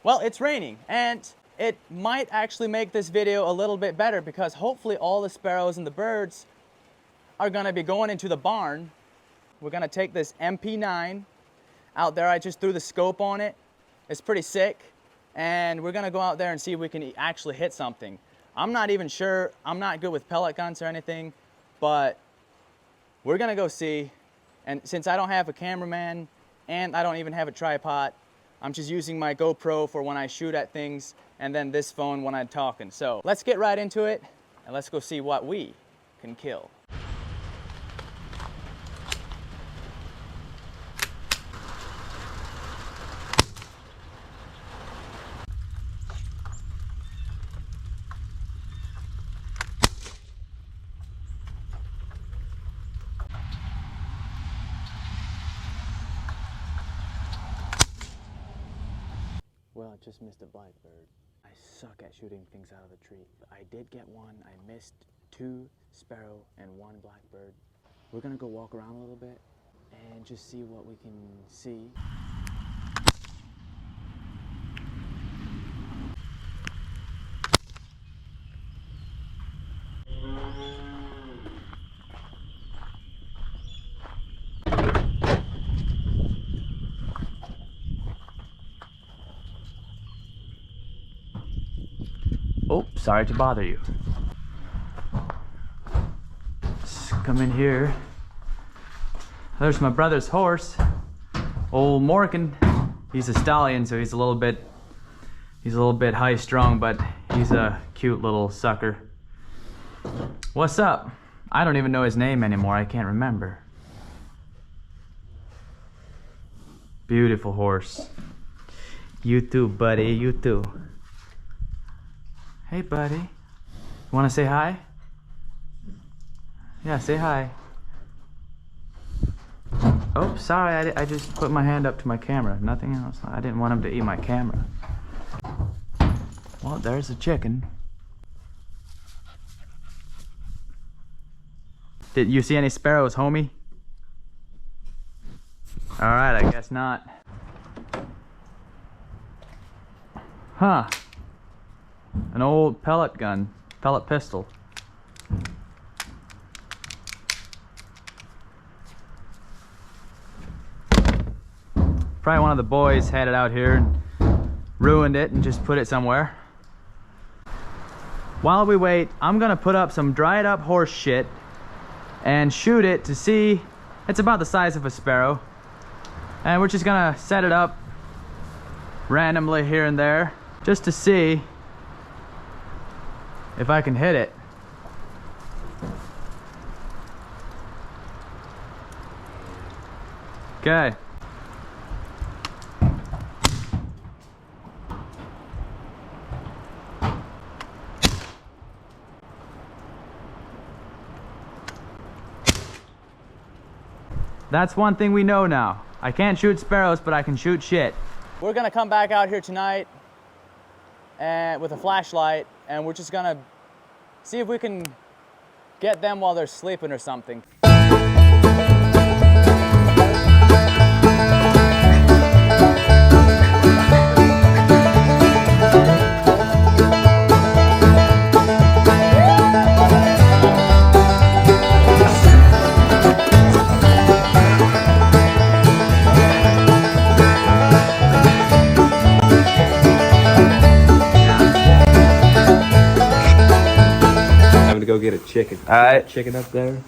Well, it's raining, and it might actually make this video a little bit better because hopefully all the sparrows and the birds are gonna be going into the barn. We're gonna take this MP9 out there. I just threw the scope on it. It's pretty sick. And we're gonna go out there and see if we can actually hit something. I'm not even sure, I'm not good with pellet guns or anything, but we're gonna go see. And since I don't have a cameraman and I don't even have a tripod, I'm just using my GoPro for when I shoot at things and then this phone when I'm talking. So let's get right into it and let's go see what we can kill. Well, I just missed a blackbird. I suck at shooting things out of the tree. I did get one. I missed 2 sparrow and 1 blackbird. We're gonna go walk around a little bit and just see what we can see. Oh, sorry to bother you. Let's come in here. There's my brother's horse, old Morgan. He's a stallion, so he's a little bit high strung, but he's a cute little sucker. What's up? I don't even know his name anymore. I can't remember. Beautiful horse. You too, buddy. You too. Hey, buddy. You want to say hi? Yeah, say hi. Oh, sorry. I just put my hand up to my camera. Nothing else. I didn't want him to eat my camera. Well, there's a chicken. Did you see any sparrows, homie? All right, I guess not. Huh. An old pellet gun, pellet pistol. Probably one of the boys had it out here and ruined it and just put it somewhere. While we wait, I'm gonna put up some dried up horse shit and shoot it to see. It's about the size of a sparrow. And we're just gonna set it up randomly here and there just to see if I can hit it. Okay. That's one thing we know now. I can't shoot sparrows, but I can shoot shit. We're gonna come back out here tonight and with a flashlight, and we're just gonna see if we can get them while they're sleeping or something. Go get a chicken. All right. Chicken up there.